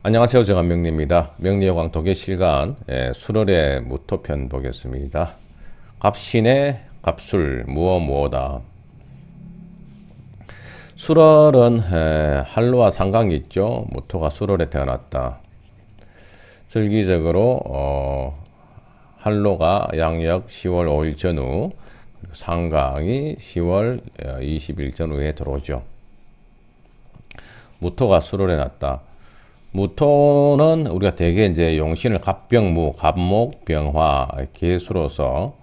안녕하세요. 정한 명리입니다. 명리의 광톡의 실간 수월의 무토편 보겠습니다. 갑신의 갑술 무엇무엇다. 수월은 한로와 상강이 있죠. 무토가 수월에 태어났다. 절기적으로 한로가 양력 10월 5일 전후, 상강이 10월 20일 전후에 들어오죠. 무토가 수월에 났다. 무토는 우리가 대개 이제 용신을 갑병무, 갑목, 병화, 개수로서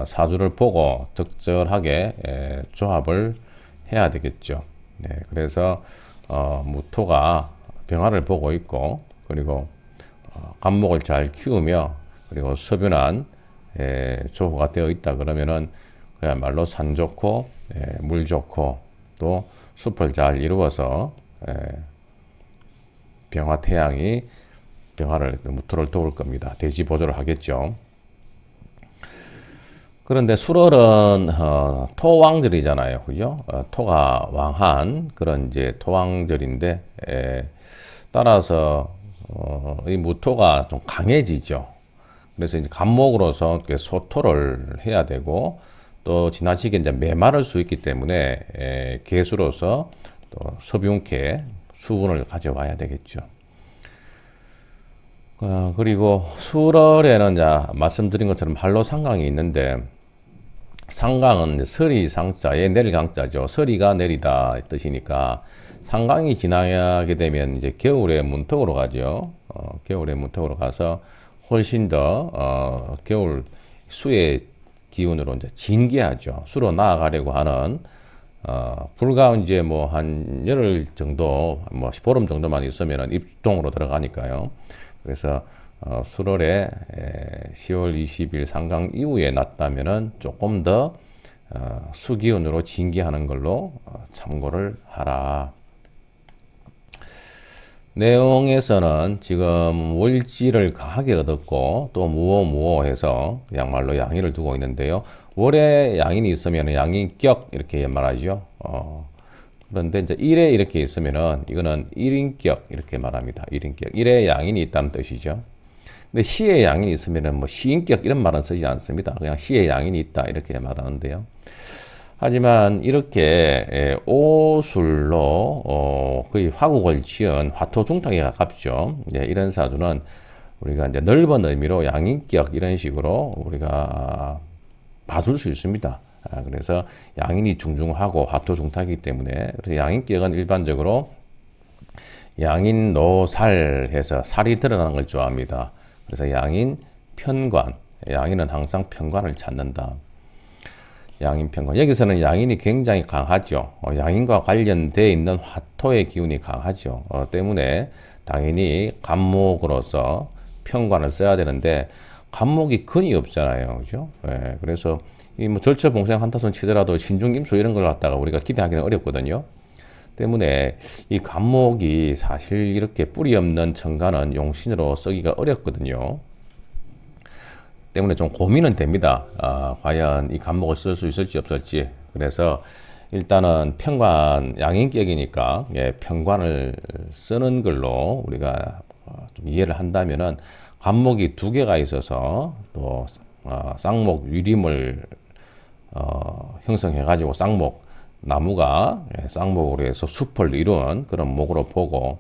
사주를 보고 적절하게 조합을 해야 되겠죠. 네, 그래서 무토가 병화를 보고 있고, 그리고 갑목을 잘 키우며, 그리고 서변한 조후가 되어 있다 그러면은 그야말로 산 좋고 물 좋고 또 숲을 잘 이루어서 병화 태양이 병화를 무토를 도울 겁니다. 대지 보조를 하겠죠. 그런데 수월은 토왕절이잖아요, 그죠? 토가 왕한 그런 이제 토왕절인데 따라서 이 무토가 좀 강해지죠. 그래서 이제 간목으로서 소토를 해야 되고 또 지나치게 이제 메마를 수 있기 때문에 개수로서 또 서비운케 수분을 가져와야 되겠죠. 그리고 수월에는 말씀드린 것처럼 한로 상강이 있는데, 상강은 서리 상자에 내릴 강자죠. 서리가 내리다 뜻이니까 상강이 지나게 되면 이제 겨울의 문턱으로 가죠. 겨울의 문턱으로 가서 훨씬 더 겨울 수의 기운으로 이제 진기하죠. 수로 나아가려고 하는 불과 이제 뭐 한 열흘 정도, 뭐 보름 정도만 있으면 입동으로 들어가니까요. 그래서 수월에 10월 20일 상강 이후에 났다면은 조금 더 수기운으로 진기하는 걸로 참고를 하라. 내용에서는 지금 월지를 강하게 얻었고 또 무오무오해서 양말로 양인을 두고 있는데요. 월에 양인이 있으면 양인격 이렇게 말하죠. 그런데 이제 일에 이렇게 있으면은 이거는 일인격 이렇게 말합니다. 일인격. 일에 양인이 있다는 뜻이죠. 근데 시에 양인이 있으면은 뭐 시인격 이런 말은 쓰지 않습니다. 그냥 시에 양인이 있다 이렇게 말하는데요. 하지만 이렇게 오술로 거의 화국을 지은 화토중탁에 가깝죠. 이런 사주는 우리가 이제 넓은 의미로 양인격 이런 식으로 우리가 봐줄 수 있습니다. 그래서 양인이 중중하고 화토중탁이기 때문에 양인격은 일반적으로 양인 노살해서 살이 드러나는 걸 좋아합니다. 그래서 양인 편관, 양인은 항상 편관을 찾는다. 양인 편관. 여기서는 양인이 굉장히 강하죠. 양인과 관련되어 있는 화토의 기운이 강하죠. 때문에 당연히 간목으로서 편관을 써야 되는데 간목이 근이 없잖아요, 그죠? 예, 그래서 이 뭐 절처 봉생 한타손 치더라도 신중임수 이런 걸 갖다가 우리가 기대하기는 어렵거든요. 때문에 이 간목이 사실 이렇게 뿌리 없는 천간은 용신으로 쓰기가 어렵거든요. 때문에 좀 고민은 됩니다. 과연 이 간목을 쓸 수 있을지 없을지. 그래서 일단은 편관 양인격이니까 편관을 쓰는 걸로 우리가 좀 이해를 한다면은 간목이 두 개가 있어서 또 쌍목 유림을 형성해 가지고 쌍목 나무가 쌍목으로 해서 숲을 이룬 그런 목으로 보고,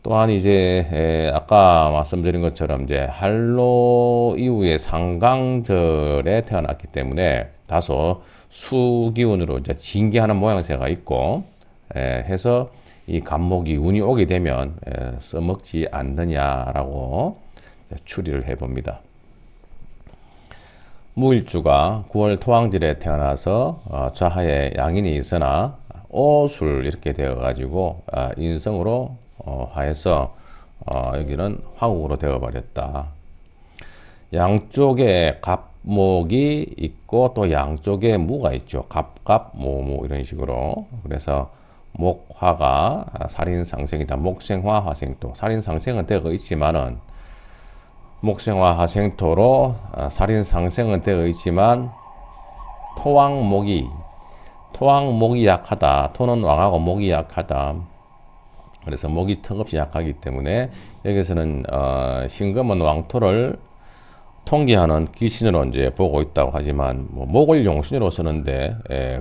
또한 이제 아까 말씀드린 것처럼 이제 한로 이후에 상강절에 태어났기 때문에 다소 수기운으로 이제 진기하는 모양새가 있고 해서 이 간목이 운이 오게 되면 써먹지 않느냐라고 추리를 해봅니다. 무일주가 9월 토왕절에 태어나서 좌하에 양인이 있으나 오술 이렇게 되어가지고 인성으로 하에서 여기는 화국으로 되어버렸다. 양쪽에 갑목이 있고 또 양쪽에 무가 있죠. 갑갑모무 이런 식으로. 그래서 목화가 살인상생이다. 목생화 화생토. 살인상생은 되어 있지만은 목생화 화생토로 살인상생은 되어 있지만 토왕목이 약하다. 토는 왕하고 목이 약하다. 그래서 목이 턱없이 약하기 때문에 여기서는 신금은 왕토를 통기하는 기신으로 이제 보고 있다고 하지만 뭐 목을 용신으로 쓰는데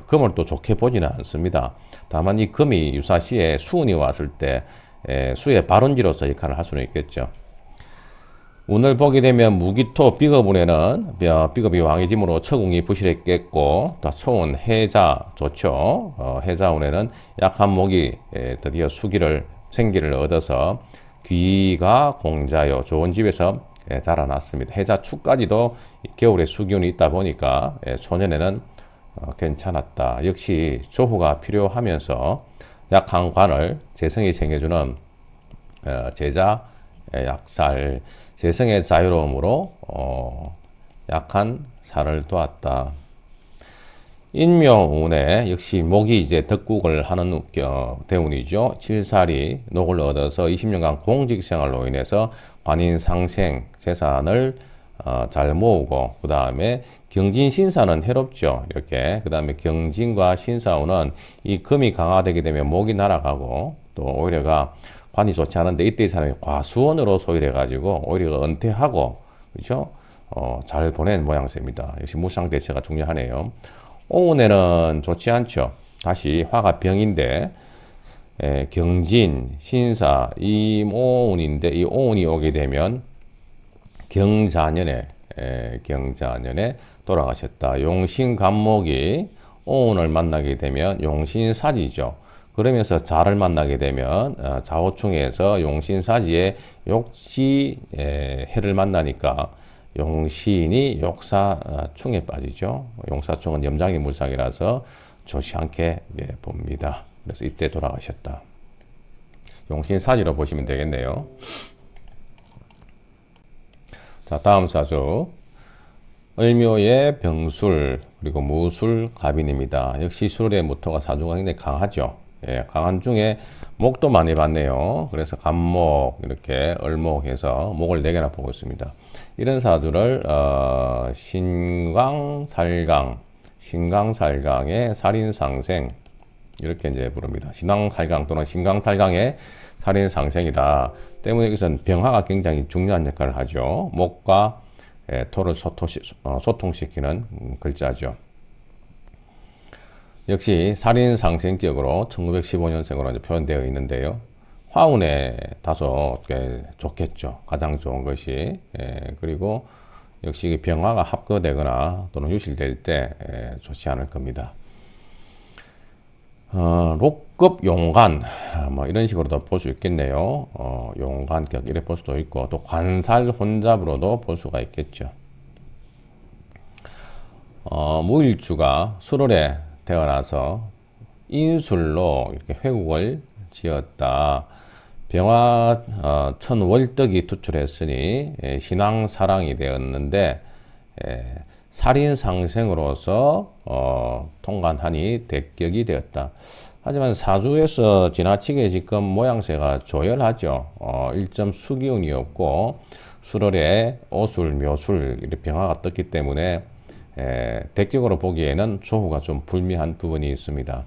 금을 또 좋게 보지는 않습니다. 다만 이 금이 유사시에 수운이 왔을 때 수의 발원지로서 역할을 할 수는 있겠죠. 운을 보게 되면 무기토 비겁운에는 비겁이 왕이짐으로 처궁이 부실했겠고 또 초운 해자 좋죠. 해자운에는 약한 목이 드디어 생기를 얻어서 귀가 공자요 좋은 집에서 자라났습니다. 해자 축까지도 겨울에 수기운이 있다 보니까 소년에는 괜찮았다. 역시 조후가 필요하면서 약한 관을 재성이 챙겨주는 제자 약살 재성의 자유로움으로 약한 살을 도왔다. 인묘운에 역시 목이 이제 덕국을 하는 대운이죠. 칠살이 녹을 얻어서 20년간 공직생활로 인해서 관인상생 재산을 잘 모으고 그 다음에 경진신사는 해롭죠. 이렇게 그 다음에 경진과 신사운은 이 금이 강화되게 되면 목이 날아가고 또 오히려가 관이 좋지 않은데 이때 이 사람이 과수원으로 소일해 가지고 오히려 은퇴하고 그렇죠? 잘 보낸 모양새입니다. 역시 무상대처가 중요하네요. 오운에는 좋지 않죠. 다시 화가 병인데 경진, 신사, 이 오운인데 이 오운이 오게 되면 경자년에 돌아가셨다. 용신간목이 오운을 만나게 되면 용신사지죠. 그러면서 자를 만나게 되면 자오충에서 용신사지에 욕지 해를 만나니까 용신이 욕사충에 빠지죠. 용사충은 염장이 물상이라서 좋지 않게 봅니다. 그래서 이때 돌아가셨다. 용신사지로 보시면 되겠네요. 자, 다음 사주 을묘의 병술 그리고 무술 갑인입니다. 역시 술의 무토가 사주가 굉장히 강하죠. 강한 중에 목도 많이 봤네요. 그래서 간목 이렇게 을목해서 목을 4개나 보고 있습니다. 이런 사주를 신강살강의 살인상생 이렇게 이제 부릅니다. 신왕살강 또는 신강살강의 살인상생이다. 때문에 여기서는 병화가 굉장히 중요한 역할을 하죠. 목과 토를 소통시키는 글자죠. 역시 살인상생격으로 1915년생으로 표현되어 있는데요. 화운에 다소 좋겠죠. 가장 좋은 것이. 그리고 역시 병화가 합거되거나 또는 유실될 때 좋지 않을 겁니다. 록급 용간 뭐 이런 식으로도 볼 수 있겠네요. 용간격 이렇게 볼 수도 있고 또 관살 혼잡으로도 볼 수가 있겠죠. 무일주가 수월에 태어나서 인술로 이렇게 회국을 지었다. 병화 천월덕이 투출했으니 신왕사랑이 되었는데 살인상생으로서 통관하니 대격이 되었다. 하지만 사주에서 지나치게 지금 모양새가 조열하죠. 1점 수기운이었고 수월에 오술, 묘술 이렇게 병화가 떴기 때문에 대격으로 보기에는 조후가 좀 불미한 부분이 있습니다.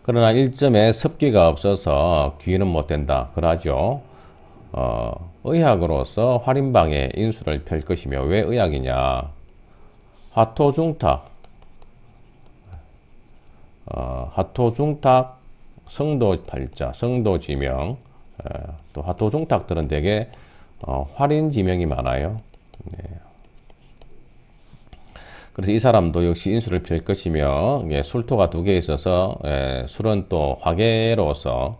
그러나 1점에 습기가 없어서 귀는 못 된다. 그러죠. 의학으로서 활인방에 인수를 펼 것이며 왜 의학이냐. 화토중탁, 성도팔자, 성도지명, 또 화토중탁들은 되게 활인지명이 많아요. 네. 그래서 이 사람도 역시 인수를 펼 것이며 술토가 2개 있어서 술은 또 화계로서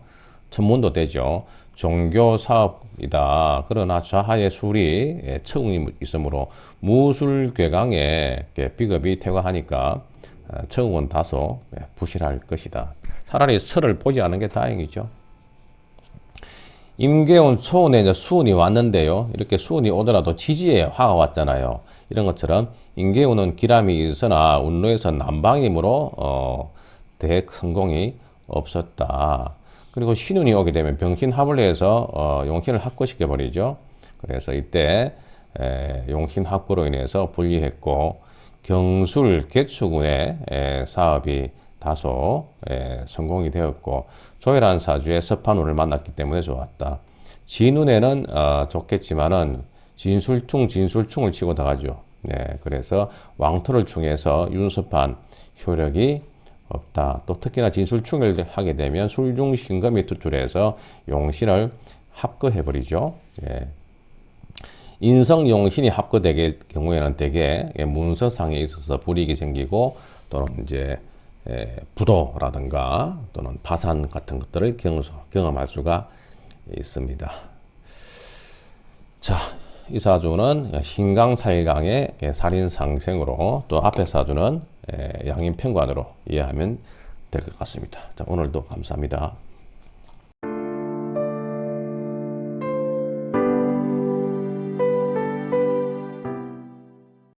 천문도 되죠. 종교 사업이다. 그러나 좌하의 술이 처궁이 있으므로 무술괴강에 비겁이 퇴거하니까 처궁은 다소 부실할 것이다. 차라리 설을 보지 않은 게 다행이죠. 임계운 초운에 이제 수운이 왔는데요. 이렇게 수운이 오더라도 지지에 화가 왔잖아요. 이런 것처럼 임계운은 기람이 있으나 운로에서 난방이므로 대획 성공이 없었다. 그리고 신운이 오게 되면 병신합을 해서 용신을 합거시켜 버리죠. 그래서 이때 용신합거로 인해서 불리했고 경술 개축운의 사업이 다소 성공이 되었고, 조이라는 사주의 섭한운을 만났기 때문에 좋았다. 지 눈에는 좋겠지만은 진술충을 치고 나가죠. 네, 그래서 왕토를 충해서 윤섭한 효력이 없다. 또 특히나 진술충을 하게 되면 술중신금이 투출해서 용신을 합거해버리죠. 예. 인성용신이 합거될 경우에는 대개 문서상에 있어서 불이익이 생기고 또는 이제 부도라든가 또는 파산 같은 것들을 경험할 수가 있습니다. 자, 이 사주는 신강사일강의 살인상생으로 또 앞에 사주는 양인평관으로 이해하면 될 것 같습니다. 자, 오늘도 감사합니다.